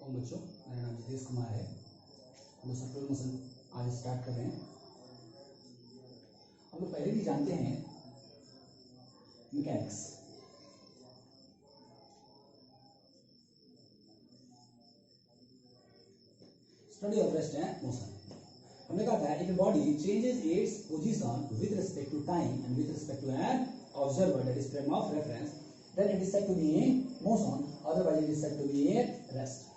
ओम बच्चों, मेरा नाम जितेश कुमार है। हम लोग सर्कुलर मोशन आज स्टार्ट कर रहे हैं। हम लोग पहले भी जानते हैं mechanics. Study of rest and motion. हमने कहा था if body changes its position with respect to time and with respect to an observer that is frame of reference, then it is said to be in motion, otherwise it is said to be in rest.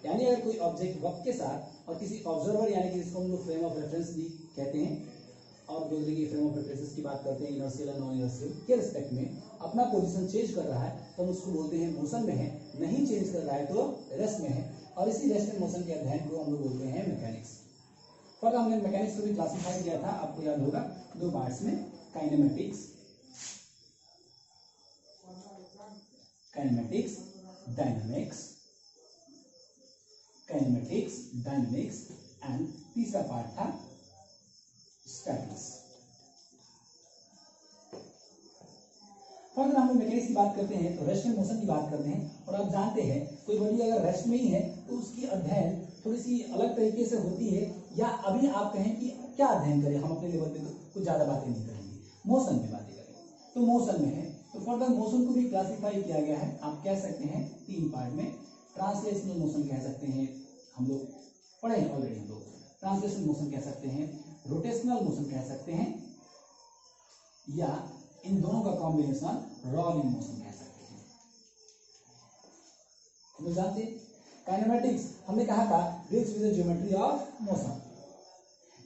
यानी अगर कोई object वक्त के साथ और किसी observer यानी कि जिसको हम लोग फ्रेम ऑफ रेफरेंस भी कहते हैं और दूसरे की फ्रेम ऑफ रेफरेंस की बात करते हैं इनर्शियल और नॉन इनर्शियल के रिस्पेक्ट में अपना पोजीशन चेंज कर रहा है तो हम उसको बोलते हैं मोशन में है। नहीं चेंज कर रहा है तो रेस्ट में है। और इसी रेस्ट एंड मोशन के अध्ययन को हम लोग बोलते हैं मैकेनिक्स। पर हमने मैकेनिक्स को भी क्लासिफाई किया था, आपको याद होगा, दो पार्ट्स में, काइनेमेटिक्स डायनामिक्स एंड तीसरा पार्ट था स्टैटिक्स। अगर हम लोग मैकेनिक्स की बात करते हैं तो रेस्ट एंड मोशन की बात करते हैं। और आप जानते हैं कोई बॉडी अगर रेस्ट में ही है तो उसकी अध्ययन थोड़ी सी अलग तरीके से होती है, या अभी आप कहें कि क्या अध्ययन करें, हम अपने लेवल पे तो कुछ ज्यादा बातें नहीं करेंगे, मोशन में बातें करेंगे। तो मोशन में है तो फर्दर मोशन को भी क्लासिफाई किया गया है। आप कह सकते हैं तीन पार्ट में। ट्रांसलेशनल मोशन कह सकते हैं, हम लोग पढ़े हैं ऑलरेडी, हम लोग ट्रांसलेशनल मोशन कह सकते हैं, रोटेशनल मोशन कह सकते हैं, या इन दोनों का कॉम्बिनेशन रोलिंग मोशन कह सकते हैं। हम लोग जानते हैं काइनेमेटिक्स हमने कहा था deals with the geometry of motion,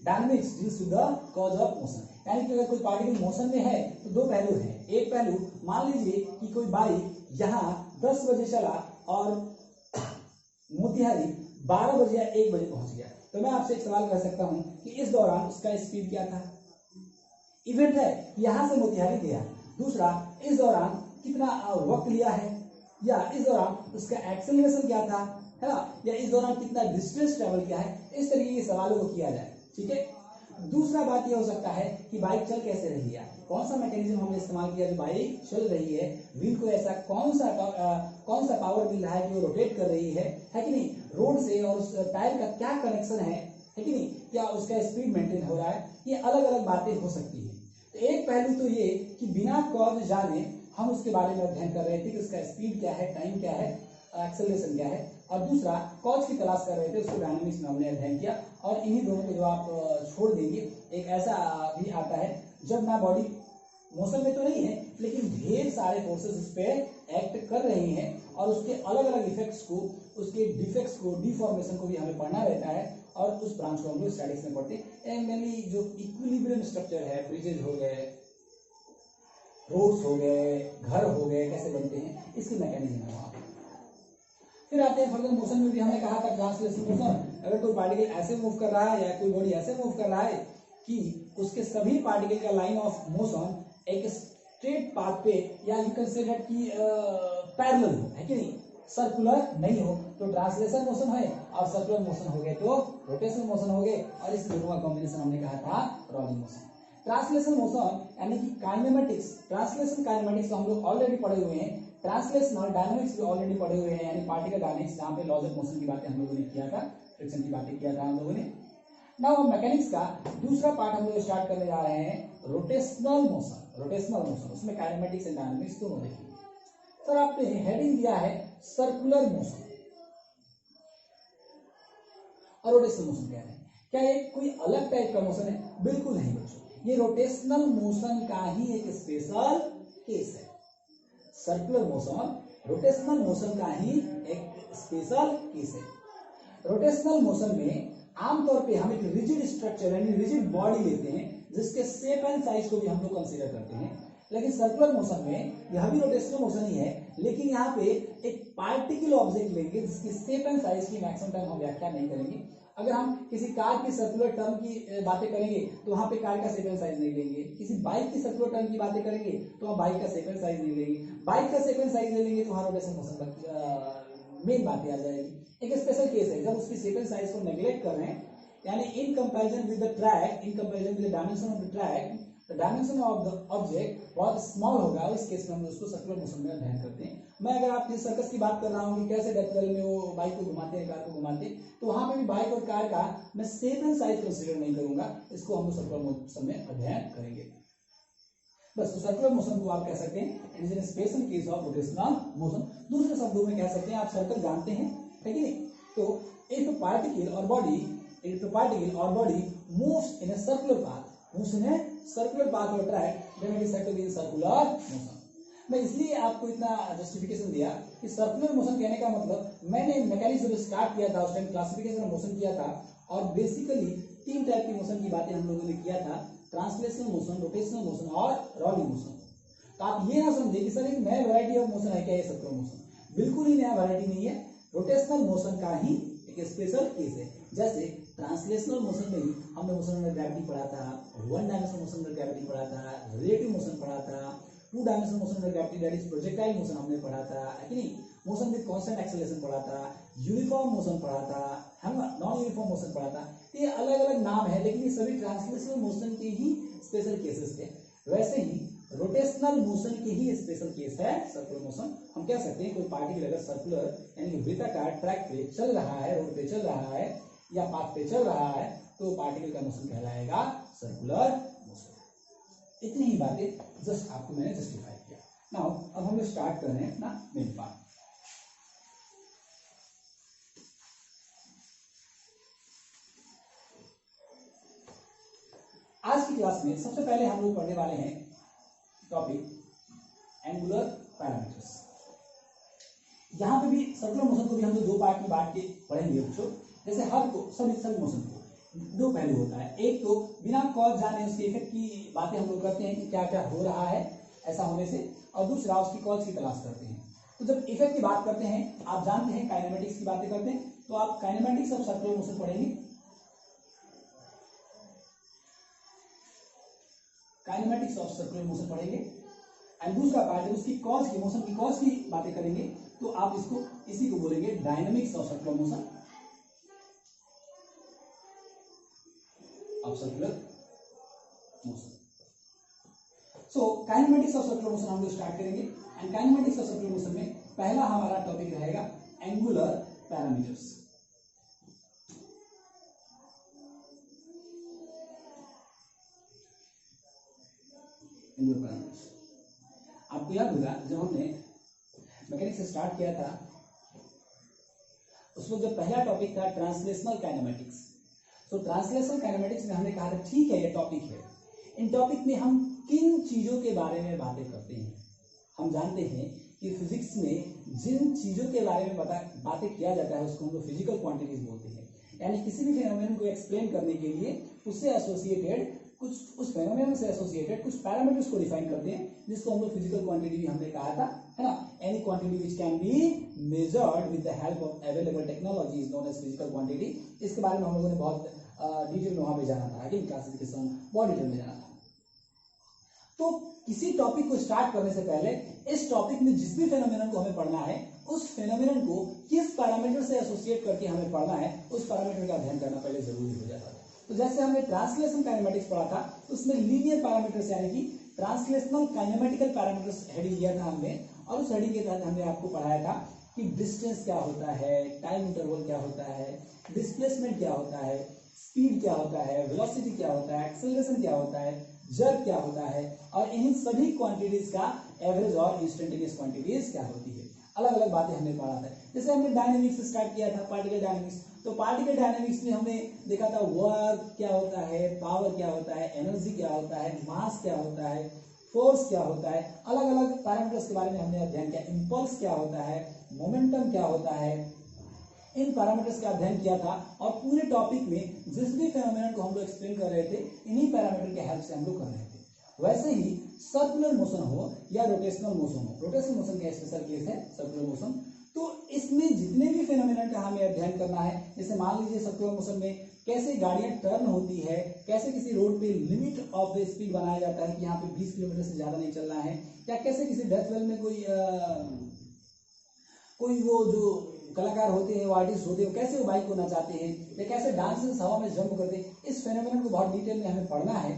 dynamics deals with the cause of motion. यानी कि अगर कोई पार्टिकल मोशन में है तो दो पहलू हैं। एक पहलू, मान लीजिए कि कोई बाइक यहाँ 10 बजे चला और मोतिहारी 12 बजे या 1 बजे पहुंच गया, तो मैं आपसे एक सवाल कर सकता हूं कि इस दौरान उसका स्पीड क्या था। इवेंट है यहां से मोतिहारी गया। दूसरा, इस दौरान कितना वक्त लिया है, या इस दौरान उसका एक्सेलरेशन क्या था, है ना, या इस दौरान कितना डिस्टेंस ट्रेवल किया है। इस तरीके के सवालों को किया जाए, ठीक है। दूसरा बात यह हो सकता है कि बाइक चल कैसे रही है, कौन सा मैकेनिज्म हमने इस्तेमाल किया जो बाइक चल रही है, व्हील को ऐसा कौन सा पावर मिल रहा है कि वो रोटेट कर रही है कि नहीं, रोड से और उस टायर का क्या कनेक्शन है कि नहीं, क्या उसका स्पीड मेंटेन हो रहा है। ये अलग अलग बातें हो सकती है। तो एक पहलू तो ये कि बिना कॉज जाने हम उसके बारे में अध्ययन कर रहे थे कि उसका स्पीड क्या है, टाइम क्या है, एक्सेलरेशन क्या है। और दूसरा, कॉज की तलाश कर रहे थे, उसको डायनामिक्स में हमने अध्ययन किया। और इन्हीं दोनों को जो आप छोड़ देंगे, एक ऐसा भी आता है जब ना बॉडी मोशन में तो नहीं है लेकिन ढेर सारे फोर्सेस उस पर एक्ट कर रहे हैं और उसके अलग अलग इफेक्ट्स को, उसके डिफेक्ट्स को, डिफॉर्मेशन को भी हमें पढ़ना रहता है। और उस ब्रांच को हम लोग स्टैटिक्स में पढ़ते हैं। मेनली जो इक्विलिब्रियम स्ट्रक्चर है, ब्रिजेज हो गए, रोड्स हो गए, घर हो गए, कैसे बनते हैं, इसकी मैकेनिज्म है वहां। फिर आते हैं फर्दर मोशन में भी हमने कहा था ट्रांसलेशनल मोशन। अगर कोई पार्टिकल ऐसे मूव कर रहा है या कोई बॉडी ऐसे मूव कर रहा है कि उसके सभी पार्टिकल का लाइन ऑफ मोशन एक स्ट्रेट पाथ पे, या यू कैन से दैट कि पैरेलल हो, है कि नहीं, सर्कुलर नहीं हो, तो ट्रांसलेशनल मोशन है। और सर्कुलर मोशन हो गए तो रोटेशनल मोशन हो गए। और इस दोनों का कॉम्बिनेशन हमने कहा था रोलिंग मोशन। ट्रांसलेशनल मोशन यानी कि काइनेमेटिक्स, ट्रांसलेशन काइनेमेटिक्स तो हम लोग ऑलरेडी पढ़े हुए हैं। ट्रांसलेशनल डायनामिक्स भी ऑलरेडी पढ़े हुए हैं, यानी पार्टिकल डायनामिक्स, जहां पे लॉज ऑफ मोशन की बातें हम लोगों ने किया था, फ्रिक्शन की बातें किया था हम लोगों ने। नाउ मैकेनिक्स का दूसरा पार्ट हम लोग स्टार्ट करने जा रहे हैं, रोटेशनल मोशन। उसमें काइनेमेटिक्स एंड डायनामिक्स दोनों देखेंगे। सर आपने हेडिंग दिया है सर्कुलर मोशन और रोटेशनल मोशन कह रहे हैं, क्या ये कोई अलग टाइप का मोशन है? बिल्कुल नहीं बच्चों, ये रोटेशनल मोशन का ही एक स्पेशल केस है। सर्कुलर मोशन रोटेशनल मोशन का ही एक स्पेशल केस है। रोटेशनल मोशन में आमतौर पे हम एक रिजिड स्ट्रक्चर यानी रिजिड बॉडी लेते हैं जिसके शेप एंड साइज को भी हम लोग कंसीडर करते हैं। लेकिन सर्कुलर मोशन में यह भी रोटेशनल मोशन ही है, लेकिन यहाँ पे एक पार्टिकुलर ऑब्जेक्ट लेंगे जिसकी शेप एंड साइज की मैक्सिमम टाइम हम व्याख्या नहीं करेंगे। अगर हम किसी कार की सर्कुलर टर्म की बातें करेंगे तो वहां पे कार का शेप एंड साइज नहीं लेंगे। किसी बाइक की सर्कुलर टर्म की बातें करेंगे तो वहां बाइक का शेप एंड साइज नहीं लेंगे। बाइक का शेप एंड साइज ले लेंगे तो वहां रोटेशनल मोशन मेन बातें आ जाएगी। एक स्पेशल केस है जब उसकी शेप एंड साइज को नेग्लेक्ट कर रहे हैं, यानी in comparison with the track, in comparison with the dimension of the track, the dimension of the object बहुत स्मॉल होगा, इस केस में हम उसको सर्कुलर मोशन में अध्ययन करते हैं। मैं अगर आपकी सर्कस की बात कर रहा हूँ कि कैसे डेथ वेल में वो बाइक को घुमाते हैं, कार को घुमाते हैं, तो वहां पे भी बाइक और कार का मैं शेप एंड साइज कंसीडर नहीं करूंगा, इसको हम सर्कुलर मोशन में अध्ययन करेंगे। बस तो सर्कुलर मोशन को आप कह सकते हैं it is an special case of rotational motion. दूसरे शब्दों में कह सकते हैं, आप सर्कल जानते हैं, है कि नहीं? तो if a particle or body moves in a circular path or track, then it is said to be in circular motion. मैं इसलिए आपको इतना जस्टिफिकेशन दिया कि सर्कुलर मोशन कहने का मतलब, मैंने मैकेनिक्स जब स्टार्ट किया था उस टाइम क्लासिफिकेशन ऑफ मोशन किया था, और बेसिकली 3 टाइप की मोशन की बातें हम लोगों ने किया था, ट्रांसलेशनल मोशन, रोटेशनल मोशन और रोलिंग मोशन। तो आप ये ना समझे कि सर एक नया वैरायटी ऑफ मोशन है क्या ये सर्कुलर मोशन, बिल्कुल ही नया वैरायटी नहीं है, रोटेशनल मोशन का ही एक स्पेशल केस है। जैसे ट्रांसलेशनल मोशन में ही हमने मोशन अंडर ग्रेविटी पढ़ा था, one dimensional motion under gravity पढ़ा था, रिलेटिव मोशन पढ़ा था, two dimensional motion under gravity that is projectile motion हमने पढ़ा था, है कि नहीं? मोशन विद कांस्टेंट एक्सेलरेशन पढ़ा था, यूनिफॉर्म मोशन पढ़ा था, है ना, नॉन यूनिफॉर्म मोशन पढ़ा था। ये अलग अलग नाम है, लेकिन ये सभी ट्रांसलेशनल मोशन के ही स्पेशल केसेस थे। वैसे ही रोटेशनल मोशन के ही स्पेशल केस है सर्कुलर मोशन। हम कह सकते हैं कोई पार्टिकल अगर सर्कुलर यानी वृत्ताकार ट्रैक पे चल रहा है, रोड पे चल रहा है या पाथ पे चल रहा है, तो पार्टिकल का मोशन कहलाएगा सर्कुलर मोशन। इतनी ही बातें जस्ट आपको मैंने जस्टिफाई किया। नाउ अब हम लोग स्टार्ट कर रहे हैं अपना मेन पार्ट। आज की क्लास में सबसे पहले हम लोग पढ़ने वाले हैं टॉपिक एंगुलर पैरामीटर्स। यहां पे भी सर्कुलर मोशन को भी हम लोग 2 पार्ट में बांट के पढ़ेंगे बच्चों। जैसे हर को सभी मोशन को 2 पहलू होता है, एक तो बिना कॉज जाने उसके इफेक्ट की बातें हम लोग करते हैं कि क्या क्या हो रहा है ऐसा होने से, और दूसरा उसकी कॉज की तलाश करते हैं। तो जब इफेक्ट की बात करते हैं, आप जानते हैं काइनेमेटिक्स की बातें करते हैं, तो आप काइनेमेटिक्स ऑफ सर्कुलर मोशन पढ़ेंगे, काइनेमेटिक्स ऑफ सर्कुलर मोशन पढ़ेंगे। एंड दूसरा पार्ट जब उसकी कॉज की, मोशन की कॉज की बातें करेंगे, तो आप इसी को बोलेंगे dynamics of circular motion, of circular motion. So kinematics of circular motion हम लोग स्टार्ट करेंगे। And kinematics of circular motion में पहला हमारा टॉपिक रहेगा एंगुलर पैरामीटर्स। एंगुलर पैरामीटर्स आपको याद होगा जब हमने मैकेनिक्स स्टार्ट किया था, उस वक्त जब पहला टॉपिक था ट्रांसलेशनल काइनेमेटिक्स। तो ट्रांसलेशनल काइनेमेटिक्स में हमने कहा था ठीक है ये टॉपिक है, इन टॉपिक में हम किन चीजों के बारे में बातें करते हैं। हम जानते हैं कि फिजिक्स में जिन चीजों के बारे में बातें किया जाता है उसको हम लोग फिजिकल क्वांटिटीज बोलते हैं। यानी किसी भी फेनोमेनन को एक्सप्लेन करने के लिए उससे एसोसिएटेड उस फेनोमेनन से एसोसिएटेड कुछ पैरामीटर्स को डिफाइन करते हैं, जिसको हम लोग फिजिकल क्वांटिटी भी हमने कहा था, है ना। Any quantity which can be measured with the help of available technology is known as physical quantity. इसके बारे में हम लोगों ने बहुत डिटेल में वहां पे जाना था, क्लासिफिकेशन बहुत डिटेल में जाना था। तो किसी टॉपिक को स्टार्ट करने से पहले इस टॉपिक में जिस भी फेनोमेनन को हमें पढ़ना है, उस फेनोमेनन को किस पैरामीटर से एसोसिएट करके हमें पढ़ना है, उस पैरामीटर का अध्ययन करना पहले जरूरी हो जाता है। तो जैसे हमने ट्रांसलेशन काइनेमेटिक्स पढ़ा था, उसमें लीनियर पैरामीटर्स यानी कि ट्रांसलेशनल काइनेमेटिकल पैरामीटर्स हेडिंग दिया था हमने, और उस हेडिंग के तहत हमने आपको पढ़ाया था कि डिस्टेंस क्या होता है, टाइम इंटरवल क्या होता है, डिस्प्लेसमेंट क्या होता है, स्पीड क्या होता है, वेलोसिटी क्या होता है, एक्सेलरेशन क्या होता है, जर्क क्या होता है, और इन सभी क्वांटिटीज का एवरेज और इंस्टेंटेनियस क्वांटिटीज क्या होती है। अलग अलग बातें हमने पढ़ा था। जैसे हमने डायनेमिक्स स्टार्ट किया था, पार्टिकल डायनेमिक्स। तो पार्टिकल डायनेमिक्स में हमने देखा था वर्क क्या होता है, पावर क्या होता है, एनर्जी क्या होता है, मास क्या होता है, फोर्स क्या होता है, अलग अलग पैरामीटर्स के बारे में हमने अध्ययन किया। इंपल्स क्या होता है, मोमेंटम क्या होता है, इन पैरामीटर्स का अध्ययन किया था। और पूरे टॉपिक में जिस भी फेनोमेनन को हम लोग एक्सप्लेन कर रहे थे, इन्हीं पैरामीटर के हेल्प से हम लोग कर रहे थे। वैसे ही सर्कुलर मोशन हो या रोटेशनल मोशन हो, रोटेशनल मोशन का स्पेशल केस है सर्कुलर मोशन। तो इसमें जितने भी फेनोमेनन का हमें अध्ययन करना है, जैसे मान लीजिए सर्कुलर मोशन में कैसे गाड़ियां टर्न होती है, कैसे किसी रोड पे लिमिट ऑफ द स्पीड बनाया जाता है कि यहाँ पे 20 किलोमीटर से ज्यादा नहीं चलना है, या कैसे किसी डेथ वेल में कोई वो जो कलाकार होते हैं, वो आर्टिस्ट होते हैं, कैसे वो बाइक को नचाते हैं, या कैसे डांसर्स हवा में जंप करते हैं, इस फेनोमेनन को बहुत डिटेल में हमें पढ़ना है।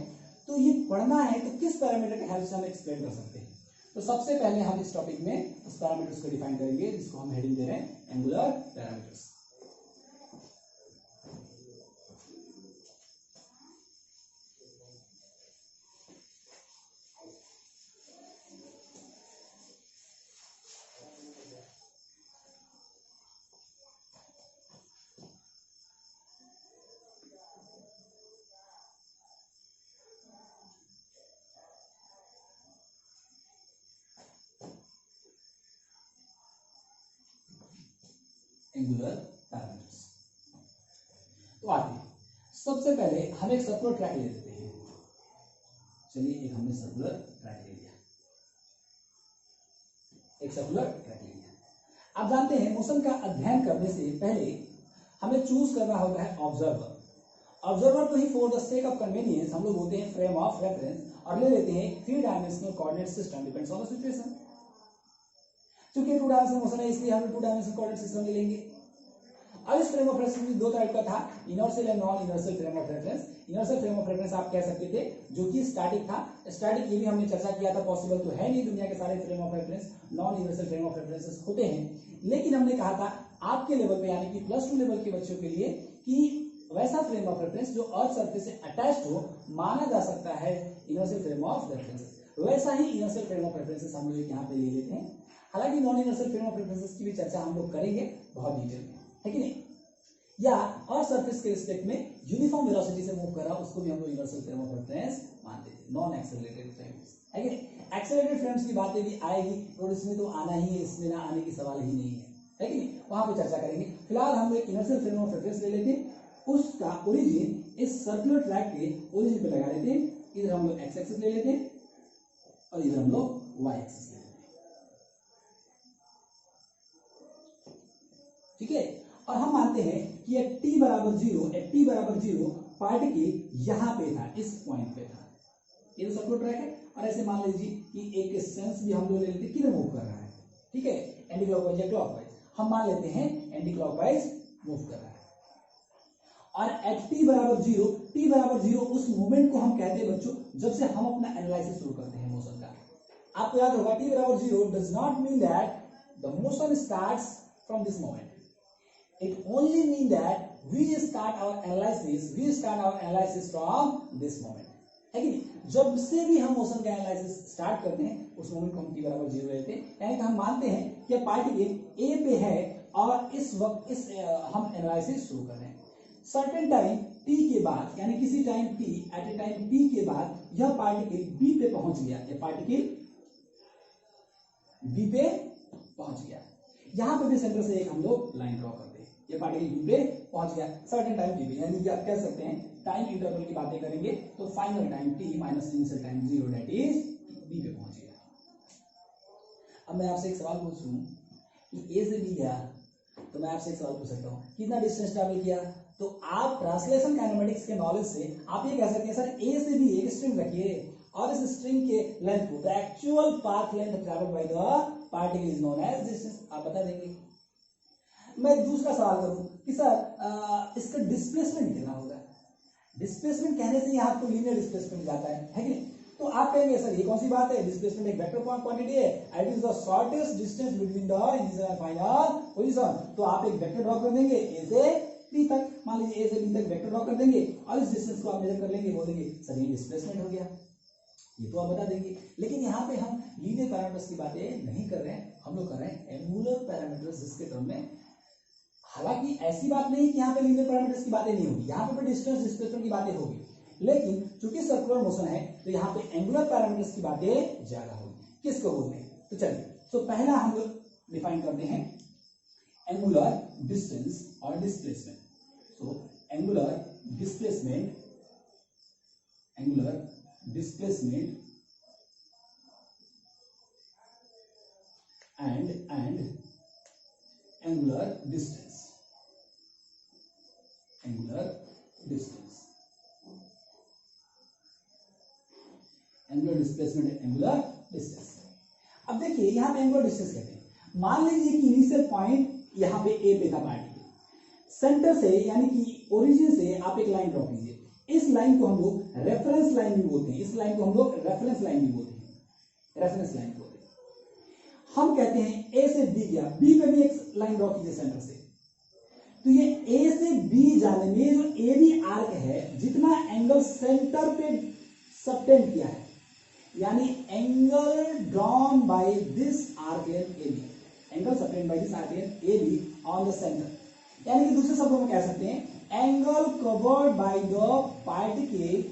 तो ये पढ़ना है तो किस पैरामीटर के हेल्प से हम एक्सप्लेन कर सकते हैं। तो सबसे पहले हम इस टॉपिक में उस पैरामीटर्स को डिफाइन करेंगे जिसको हम हेडिंग दे रहे हैं एंगुलर पैरामीटर्स। Angular parameters. तो आते हैं, सबसे पहले हम एक सर्कुलर ट्रैक ले लेते हैं। चलिए एक हमने सर्कुलर ट्रैक ले लिया, एक सर्कुलर ट्रैक ले लिया। आप जानते हैं मोशन का अध्ययन करने से पहले हमें चूज करना होता है ऑब्जर्वर। ऑब्जर्वर को ही for the sake of convenience हम लोग बोलते हैं फ्रेम ऑफ रेफरेंस और ले लेते हैं 3 dimensional coordinate system, depends on the situation. क्योंकि 2 डायमेंशनल मोशन है इसलिए हम 2 डायमेंशनल कोऑर्डिनेट सिस्टम ले लेंगे। अब इस फ्रेम ऑफ रेफरेंस में 2 टाइप का था, inertial and non inertial frame of reference. Inertial frame of reference आप कह सकते थे जो कि स्टैटिक था। स्टैटिक ये भी हमने चर्चा किया था, पॉसिबल तो है नहीं दुनिया के सारे frame of reference non inertial frame of references होते हैं, लेकिन हमने कहा था आपके लेवल पे यानी कि +2 लेवल के बच्चों के लिए कि वैसा फ्रेम ऑफ रेफरेंस जो अर्थ सरफेस से अटैच्ड हो माना जा सकता है इनर्शियल फ्रेम ऑफ रेफरेंसेस। वैसा ही इनर्शियल फ्रेम ऑफ रेफरेंसेस हम लोग यहाँ पे ले लेते हैं। हालांकि non inertial frame of references की भी चर्चा हम लोग करेंगे बहुत डिटेल में, है कि नहीं। या अर्थ सरफेस के रिस्पेक्ट में यूनिफॉर्म वेलोसिटी से मूव कर रहा उसको भी हम लोग इनर्शियल फ्रेम ऑफ रेफरेंस मानते थे, नॉन एक्सेलरेटेड फ्रेम्स, है कि नहीं। एक्सेलरेटेड फ्रेम्स की बातें भी आएगी और इसमें तो आना ही है, इसमें ना आने की सवाल ही नहीं है कि नहीं, वहां पे चर्चा करेंगे। फिलहाल हम लोग इनर्शियल फ्रेम ऑफ रेफरेंस ले लेते हैं, उसका ओरिजिन इस सर्कुलर ट्रैक के ओरिजिन पे लगा लेते हैं। इधर हम लोग एक्स एक्सिस ले लेते हैं और इधर हम लोग वाई एक्सिस ले लेते हैं, ठीक है। और हम मानते हैं कि ये t बराबर 0 पार्टिकल यहां पे था, इस पॉइंट पे था। ये तो सर्कुलर ट्रैक है और ऐसे मान लीजिए कि एक सेंस भी हम लोग ले लेते हैं किधर मूव कर रहा है, ठीक है, एंटी क्लॉकवाइज या क्लॉकवाइज। हम मान लेते हैं एंटी क्लॉकवाइज मूव कर रहा है। और एट t बराबर 0 उस मोमेंट को हम कहते हैं बच्चों जब से हम अपना एनालिसिस शुरू करते हैं मोशन का। आपको याद होगा t बराबर 0 does not mean that the motion starts from this moment, it only mean that we start our analysis from this moment, है कि नहीं। जब से भी हम मोशन का एनालिसिस स्टार्ट करते हैं उस मोमेंट को हम t बराबर 0 लेते हैं, यानी कि हम मानते हैं कि पार्टिकल a पे है और इस वक्त हम एनालिसिस शुरू कर रहे हैं। सर्टेन टाइम t के बाद यानी किसी time t at a time t के बाद यह पार्टिकल b पे पहुंच गया, यह पार्टिकल b पे पहुंच गया। यहां पे भी सेंटर से एक हम लोग लाइन ड्रॉ करते हैं, ये पार्टिकल बी पे पहुंच गया सर्टेन टाइम t पे, यानी कि आप कह सकते हैं टाइम इंटरवल की बातें करेंगे तो final time t minus initial time 0 that is b पे पहुंच गया। अब मैं आपसे एक सवाल पूछूं कि a से b गया तो मैं आपसे एक सवाल पूछ सकता हूं कितना डिस्टेंस ट्रैवल किया। तो आप ट्रांसलेशन काइनेमेटिक्स के नॉलेज से आप ये कह सकते हैं सर a से b एक स्ट्रिंग रखिए और इस स्ट्रिंग के लेंथ को the actual path length travel by the particle is known as distance, आप बता देंगे। मैं दूसरा सवाल करूं कि सर इसका डिस्प्लेसमेंट कितना होगा। डिस्प्लेसमेंट कहने से यहाँ तो लीनियर डिस्प्लेसमेंट जाता है कि नहीं। तो आप कहेंगे सर ये कौन सी बात है, डिस्प्लेसमेंट एक वेक्टर क्वांटिटी है, it is the shortest distance between the initial and final position. तो आप एक वेक्टर ड्रॉ कर देंगे a से b तक, मान लीजिए a से b तक वेक्टर ड्रॉ कर देंगे और इस डिस्टेंस को आप मेजर कर लेंगे, बोलेंगे सर ये डिस्प्लेसमेंट हो गया, ये तो आप बता देंगे। लेकिन यहाँ पे हम लीनियर पैरामीटर्स की बातें नहीं कर रहे हैं, हम लोग कर रहे हैं एंगुलर पैरामीटर्स जिसके टर्म में। हालांकि ऐसी बात नहीं कि यहाँ पे लीनियर पैरामीटर्स की बातें नहीं होगी, यहाँ पे डिस्टेंस डिस्प्लेसमेंट की बातें होगी, लेकिन चूंकि सर्कुलर मोशन है तो यहाँ पे एंगुलर पैरामीटर्स की बातें ज्यादा होगी। किसको बोलते हैं, तो चलिए तो पहला हम लोग डिफाइन करते हैं एंगुलर डिस्टेंस और displacement. So angular displacement and angular distance, angular displacement, angular distance। अब देखिए यहाँ पे एंगुलर डिस्टेंस कहते हैं, मान लीजिए कि इनिशियल पॉइंट यहाँ पे ए पे था पार्टिकल, सेंटर से यानी कि ओरिजिन से आप एक लाइन ड्रॉ कीजिए, इस लाइन को हम लोग रेफरेंस लाइन भी बोलते हैं, इस लाइन को हम लोग रेफरेंस लाइन भी बोलते हैं, रेफरेंस लाइन बोलते हैं। हम कहते हैं ए से बी गया, बी पे भी एक लाइन ड्रॉ कीजिए सेंटर से, तो ये ए से बी जाने में जो ए बी आर्क है, जितना एंगल सेंटर पे सबटेंड किया है, यानी angle drawn by this arc length A B, angle subtended by this arc length A B on the centre, यानी कि दूसरे शब्दों में कह सकते हैं angle covered by the particle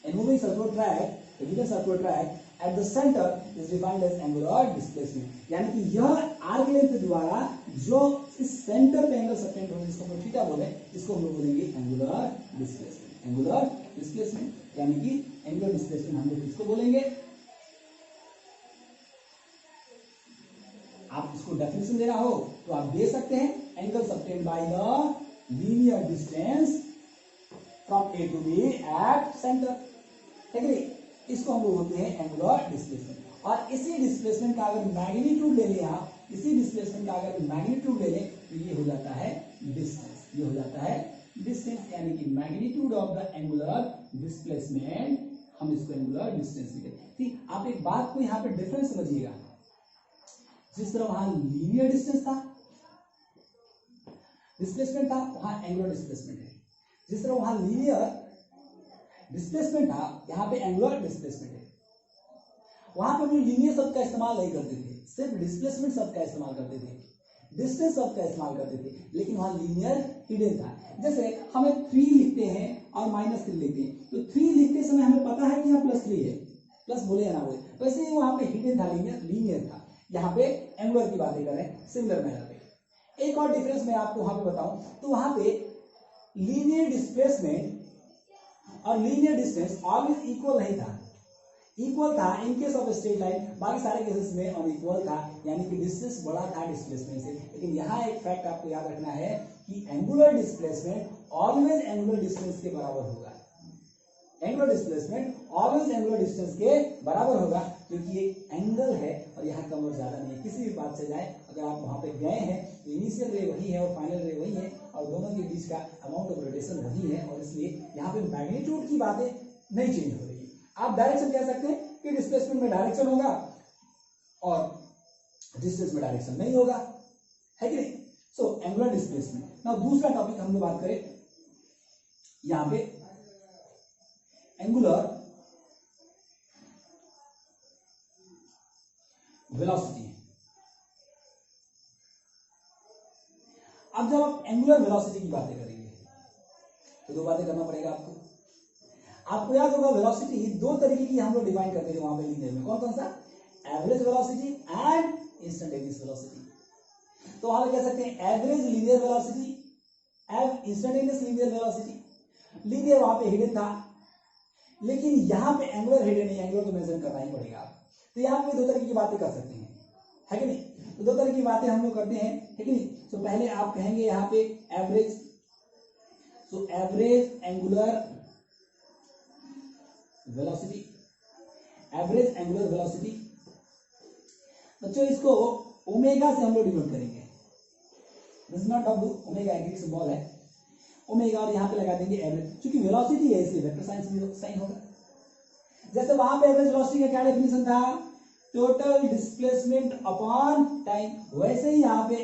in moving circular track, the given circular track at the center is defined as angular displacement, यानी कि यह आर्क लेंथ द्वारा जो इस सेंटर पे एंगल सबटेंड हो, जिसको हम थीटा बोले, इसको हम लोग बोलेंगे एंगुलर डिस्प्लेसमेंट, एंगुलर डिस्प्लेसमेंट, यानी कि एंगुलर डिस्प्लेसमेंट हम लोग इसको बोलेंगे। आप इसको डेफिनेशन देना हो तो आप दे सकते हैं, angle subtended by the linear distance from A to B at centre, ठीक है, इसको हम लोग बोलते हैं एंगुलर डिस्प्लेसमेंट। और इसी डिस्प्लेसमेंट का अगर मैग्नीट्यूड ले लें आप, इसी डिस्प्लेसमेंट का अगर मैग्नीट्यूड ले लें तो ये हो जाता है डिस्टेंस, ये हो जाता है डिस्टेंस, यानी कि magnitude of the angular displacement, हम इसको एंगुलर डिस्टेंस लिखते हैं। ठीक, आप एक बात को यहाँ पे डिफरेंस समझिएगा, जिस तरह वहां लीनियर डिस्टेंस था, डिस्प्लेसमेंट था, वहां एंगुलर डिस्प्लेसमेंट है, जिस तरह वहां लीनियर डिस्प्लेसमेंट था, यहाँ पे एंगुलर डिस्प्लेसमेंट है। वहां पे हम लीनियर शब्द का इस्तेमाल नहीं करते थे, सिर्फ डिस्प्लेसमेंट शब्द का इस्तेमाल करते थे, डिस्टेंस शब्द का इस्तेमाल करते थे, लेकिन वहां लीनियर हिडन था। जैसे हमें 3 लिखते हैं और -3 लिखते हैं, तो 3 लिखते समय हमें पता है कि यहाँ +3 है, प्लस बोले या ना बोले, वैसे ही वहां पे हिडन था, लीनियर था। यहाँ पे एंगुलर की बातें कर रहे हैं सिमिलर मैनर पे। एक और डिफरेंस मैं आपको वहां पे बताऊं तो वहां पे लीनियर डिस्प्लेसमेंट और लीनियर डिस्टेंस ऑलवेज इक्वल नहीं था, इक्वल था in case of straight line, बाकी सारे केसेस में अनइक्वल था, यानी कि डिस्टेंस बड़ा था डिस्प्लेसमेंट से। लेकिन यहाँ एक फैक्ट आपको याद रखना है कि angular displacement always angular distance के बराबर होगा, angular displacement always angular distance के बराबर होगा, क्योंकि ये एंगल है और यहाँ कम और ज्यादा नहीं है। किसी भी बात से जाए, अगर आप वहां पे गए हैं तो इनिशियल रे वही है और फाइनल रे वही है, और दोनों के बीच का अमाउंट ऑफ रोटेशन वही है, और इसलिए यहाँ पे मैग्नीट्यूड की बातें नहीं चेंज हो रही है। आप डायरेक्शन कह सकते हैं कि डिस्प्लेसमेंट में डायरेक्शन होगा और डिस्टेंस में डायरेक्शन नहीं होगा, है कि नहीं। So angular displacement. नाउ दूसरा टॉपिक हम लोग बात करें यहाँ पे एंगुलर वेलोसिटी। अब जब आप एंगुलर वेलोसिटी की बातें करेंगे तो 2 बातें करना पड़ेगा आपको। आपको याद होगा वेलोसिटी 2 तरीके की हम लोग डिफाइन करते थे वहां पे लीनियर में, कौन कौन सा, average velocity and instantaneous velocity. तो हम कह सकते हैं average linear velocity and instantaneous linear velocity. Linear वहां पे हिडन था, लेकिन यहाँ पे एंगुलर हिडन नहीं, एंगुलर तो मेंशन करना ही पड़ेगा। तो यहाँ पे 2 तरीके की बातें कर सकते हैं, है कि नहीं। तो 2 तरह की बातें हम लोग करते हैं, है कि नहीं। तो पहले आप कहेंगे यहाँ पे average, so average angular velocity, average angular velocity. बच्चों इसको ओमेगा से हम लोग डिनोट करेंगे, this is not W, omega एक सिंबल है ओमेगा, और यहाँ पे लगा देंगे एवरेज, क्योंकि वेलोसिटी है इसलिए वेक्टर साइन होगा। जैसे वहां पे एवरेज वेलोसिटी का क्या डेफिनेशन था, टोटल डिस्प्लेसमेंट अपॉन टाइम, वैसे ही यहाँ पे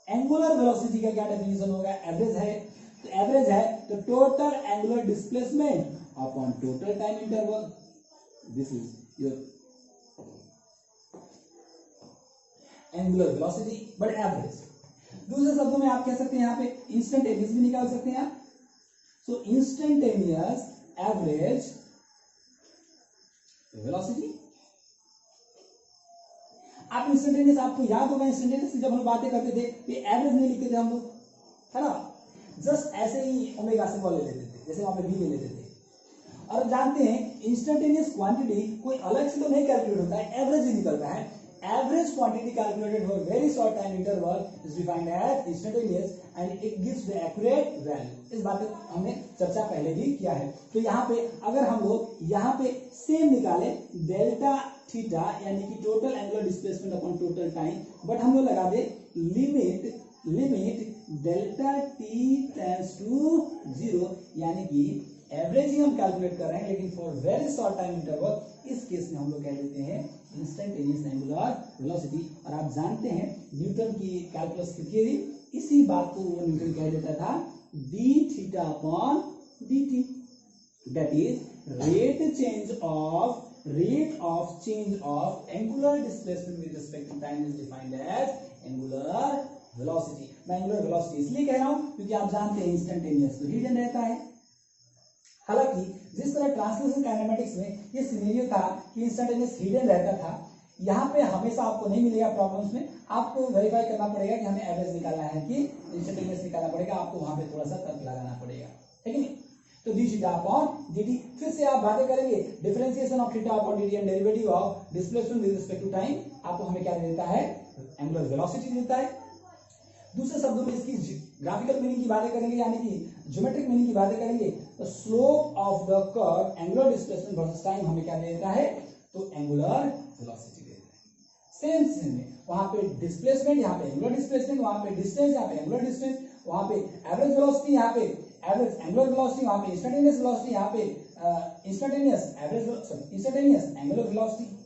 एंगुलर वेलोसिटी का क्या डेफिनेशन होगा, एवरेज है तो एवरेज है तो total angular displacement upon total time interval, this is your angular velocity but average. दूसरे शब्दों में आप कह सकते हैं यहाँ पे इंस्टेंटेनियस भी निकाल सकते हैं आप। सो इंस्टेंटेनियस एवरेज वेलोसिटी। आप इंस्टेंटेनियस, आपको याद होगा इंस्टेंटेनियस जब हम बातें करते थे तो एवरेज नहीं लिखते थे हम लोग, है ना, जस्ट ऐसे ही ओमेगा सिंबल ले लेते थे, जैसे वहां पे v ले लेते थे। और जानते हैं इंस्टेंटेनियस क्वांटिटी कोई अलग से तो नहीं कैलकुलेट होता है, एवरेज ही निकलता है। Average quantity calculated for very short time interval is defined as instantaneous and it gives the accurate value. इस बात पे हमने चर्चा पहले भी किया है। तो यहाँ पे अगर हम लोग यहाँ पे सेम निकाले डेल्टा थीटा, यानी कि total angular displacement upon total time, but हम लोग लगा दे limit delta T tends to 0, यानी कि एवरेज ही हम कैलकुलेट कर रहे हैं, लेकिन for very short time interval इस केस में हम लोग कह देते हैं इंस्टेंटेनियस एंगुलर वेलोसिटी। और आप जानते हैं न्यूटन की कैलकुलस की थियरी, इसी बात को वो न्यूटन कह देता था d theta upon dt, that is rate of change of angular displacement with respect to time is defined as angular velocity। मैं एंगुलर वेलोसिटी इसलिए कह रहा हूं क्योंकि आप जानते हैं इंस्टेंटेनियस तो हिडन रहता है। हालांकि जिस तरह ट्रांसलेशनल काइनेमेटिक्स में ये सिनेरियो था कि इंस्टेंटेनियस हिडन रहता था, यहाँ पे हमेशा आपको नहीं मिलेगा प्रॉब्लम्स में, आपको वेरीफाई करना पड़ेगा कि हमें एवरेज निकालना है कि इंस्टेंटेनियस निकालना पड़ेगा, आपको वहां पे थोड़ा सा तर्क लगाना पड़ेगा, है कि नहीं। तो डी थीटा अपॉन dt, फिर से आप बातें करेंगे differentiation of theta upon dt and derivative of displacement with respect to time, आपको हमें क्या देता है, एंगुलर वेलोसिटी देता है। दूसरे शब्दों में इसकी ग्राफिकल मीनिंग की बातें करेंगे, यानी कि ज्योमेट्रिक मीनिंग की बातें करेंगे, तो slope of the curve angular displacement versus time हमें क्या देता है, तो एंगुलर वेलोसिटी देता है। सेम में वहां पे डिस्प्लेसमेंट, यहाँ पे एंगुलर डिस्प्लेसमेंट, वहां पे डिस्टेंस, यहाँ पे एंगुलर डिस्टेंस, वहां पे एवरेज वेलोसिटी, यहाँ पे एवरेज एंगुलर वेलोसिटी, वहां पे इंस्टेंटेनियस वेलोसिटी, यहाँ पे इंस्टेंटेनियस एंगुलर वेलोसिटी।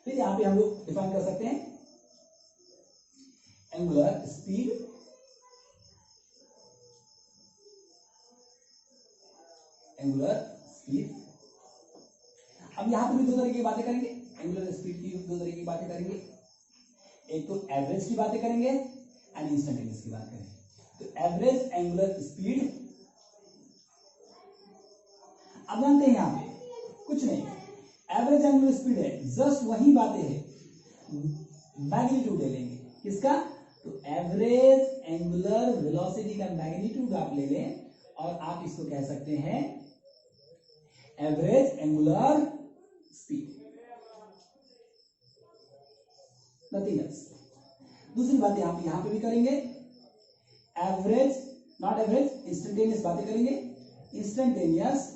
फिर यहां पे हम लोग डिफाइन कर सकते हैं एंगुलर स्पीड, अब यहां पर भी दो तरह की बातें करेंगे, एंगुलर स्पीड की दो तरह की बातें करेंगे, एक तो एवरेज की बातें करेंगे एंड इंस्टेंटेनियस की बात करेंगे। तो एवरेज एंगुलर स्पीड, अब जानते हैं यहां पे कुछ नहीं, एवरेज एंगुलर स्पीड है, जस्ट वही बातें है, मैग्नीट्यूड ले लेंगे किसका, तो एवरेज एंगुलर वेलोसिटी का मैग्नीट्यूड आप ले लें और आप इसको कह सकते हैं average angular speed, nothing else. दूसरी बात यहां पे भी करेंगे, एवरेज नॉट एवरेज, इंस्टेंटेनियस बातें करेंगे, इंस्टेंटेनियस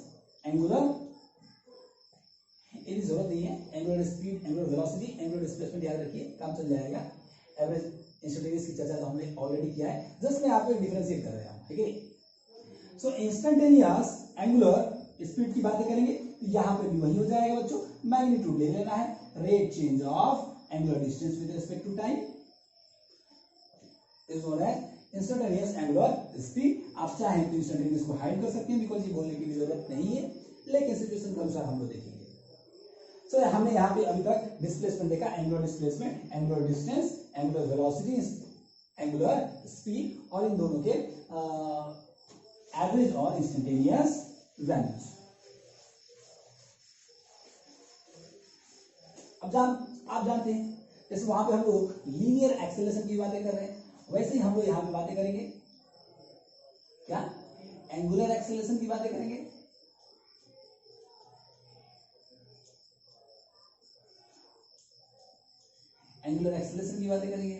एंगुलर, इसकी जरूरत नहीं है, angular speed, angular velocity, angular displacement याद रखिए, काम चल जाएगा। एवरेज इंस्टेंटेनियस की चर्चा तो हमने ऑलरेडी किया है, जस्ट मैं आपको डिफरेंशिएट कर रहा हूं, ठीक है। सो इंस्टेंटेनियस एंगुलर स्पीड की बातें करेंगे, तो यहां पे भी वही हो जाएगा बच्चों, मैग्नीट्यूड ले लेना है, rate change of angular distance with respect to time is known as instantaneous angular speed. आप चाहें तो इंस्टेंटेनियस को हाइड कर सकते हैं, बिकॉज ये बोलने की भी जरूरत नहीं है, लेकिन सिचुएशन के अनुसार हम लोग देखेंगे। सो हमने यहाँ पे अभी तक डिस्प्लेसमेंट देखा, angular displacement, angular distance, angular velocity, angular speed, और इन दोनों के एवरेज और इंस्टेंटेनियस वैल्यूज। अब आप जानते हैं जैसे वहां पे हम लोग लीनियर एक्सेलरेशन की बातें कर रहे हैं, वैसे ही हम लोग यहां पे बातें करेंगे क्या, एंगुलर एक्सेलरेशन की बातें करेंगे। एंगुलर एक्सेलरेशन की बातें करेंगे,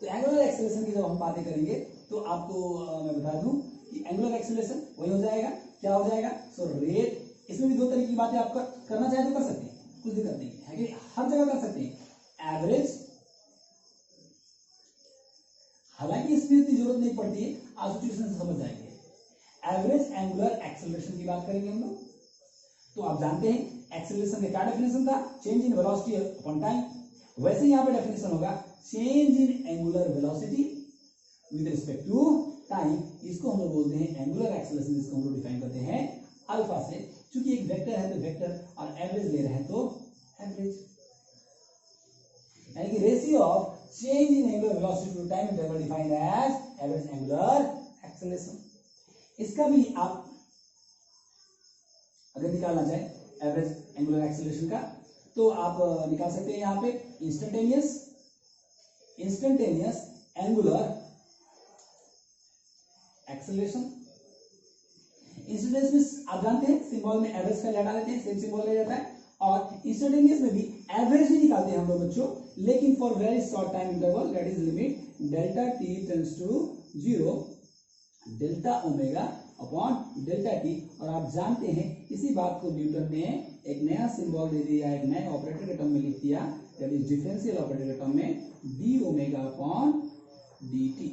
तो एंगुलर एक्सेलरेशन की जब हम बातें करेंगे तो आपको मैं बता दूं कि एंगुलर एक्सेलरेशन वही हो जाएगा, क्या हो जाएगा, सो रेट, इसमें भी दो तरह की बातें आप करना चाहे तो कर सकते हैं, कुछ दिक्कत नहीं है कि हर जगह कर सकते हैं। एवरेज, हालांकि इसमें इतनी जरूरत नहीं पड़ती है, आप सिचुएशन से समझ जाएंगे। एवरेज एंगुलर एक्सेलरेशन की बात करेंगे हम लोग, तो आप जानते हैं एक्सेलरेशन का क्या डेफिनेशन था, change in velocity upon time, वैसे यहां पे डेफिनेशन होगा change in angular velocity with respect to time. इसको हम लोग बोलते हैं एंगुलर एक्सेलरेशन, जिसको हम लोग डिफाइन करते हैं अल्फा से, क्योंकि एक वेक्टर है तो वेक्टर और एवरेज ले रहे हैं तो एवरेज, यानी कि ratio of change in angular velocity to time interval defined as average angular acceleration. इसका भी आप अगर निकालना चाहें एवरेज एंगुलर एक्सेलरेशन का, तो आप निकाल सकते हैं यहां पे इंस्टेंटेनियस एंगुलर एक्सेलरेशन। इंस्टेंटेनियस में आप जानते हैं सिंबल में एवरेज का हटा देते हैं, सेम सिंबल ले जाता है, और इंस्टेंटेनियस में भी एवरेज ही निकालते हैं हम लोग बच्चों, लेकिन for very short time interval that is limit delta T tends to 0 delta omega upon delta t. और आप जानते हैं इसी बात को न्यूटन ने एक नया सिंबल दे दिया, एक नए ऑपरेटर के टर्म में लिख दिया, दैट इज डिफरेंशियल ऑपरेटर के टर्म में d omega upon d t.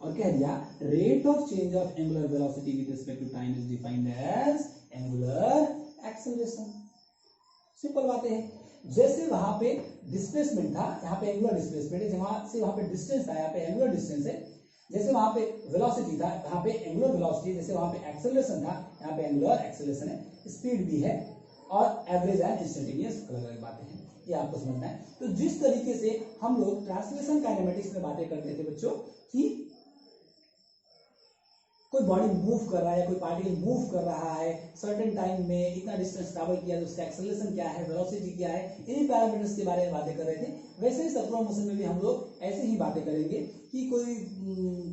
और कह दिया rate of change of angular velocity with respect to time is defined as angular acceleration. Simple बातें हैं। जैसे वहां पे डिस्प्लेसमेंट था, यहाँ पे एंगुलर डिस्प्लेसमेंट है, जहां से वहां पे डिस्टेंस था, यहाँ पे एंगुलर डिस्टेंस है। जैसे वहां पे वेलोसिटी था, यहाँ पे एंगुलर वेलोसिटी, जैसे वहां पे एक्सेलरेशन था, यहाँ पे एंगुलर एक्सेलरेशन है, स्पीड भी है, और एवरेज एंड इंस्टेंटेनियस अलग अलग बातें हैं, ये आपको समझना है। तो जिस तरीके से हम लोग ट्रांसलेशन काइनेमेटिक्स में बातें करते थे बच्चों कि कोई बॉडी मूव कर रहा है, कोई पार्टिकल मूव कर रहा है, सर्टेन टाइम में इतना डिस्टेंस ट्रैवल किया तो उसका एक्सेलरेशन क्या है, वेलोसिटी क्या है, इन्हीं पैरामीटर्स के बारे में बातें कर रहे थे। वैसे ही सर्कुलर मोशन में भी हम लोग ऐसे ही बातें करेंगे कि कोई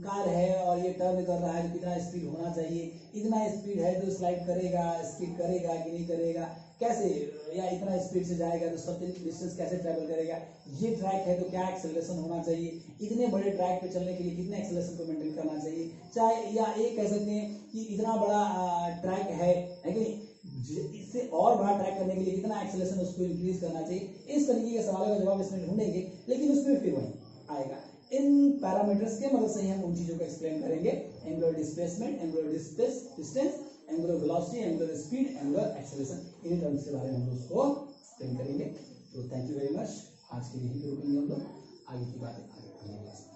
कार है और ये टर्न कर रहा है तो कितना स्पीड होना चाहिए, इतना स्पीड है तो स्लाइड करेगा, स्किड करेगा कि नहीं करेगा, कैसे, या इतना स्पीड से जाएगा तो सर्टेन डिस्टेंस कैसे ट्रैवल करेगा, ये ट्रैक है तो क्या एक्सेलरेशन होना चाहिए, इतने बड़े ट्रैक पे चलने के लिए कितने एक्सेलरेशन को मेंटेन करना चाहिए, चाहे या ये कह सकते हैं कि इतना बड़ा ट्रैक है कि नहीं, इससे और बड़ा ट्रैक करने के लिए कितना एक्सेलरेशन उसको इंक्रीज करना चाहिए। इस तरीके के सवालों का जवाब इसमें ढूंढेंगे, लेकिन उसमें फिर वही आएगा। इन पैरामीटर्स के मदद से ही हम उन चीजों को एक्सप्लेन करेंगे, angular displacement, angular distance, angular velocity, angular speed, angular acceleration, इन्हीं टर्म्स के बारे में हम लोग उसको एक्सप्लेन करेंगे। तो थैंक यू वेरी मच। आज के लिए यहीं पे रुकेंगे हम लोग, आगे की बातें आगे करेंगे।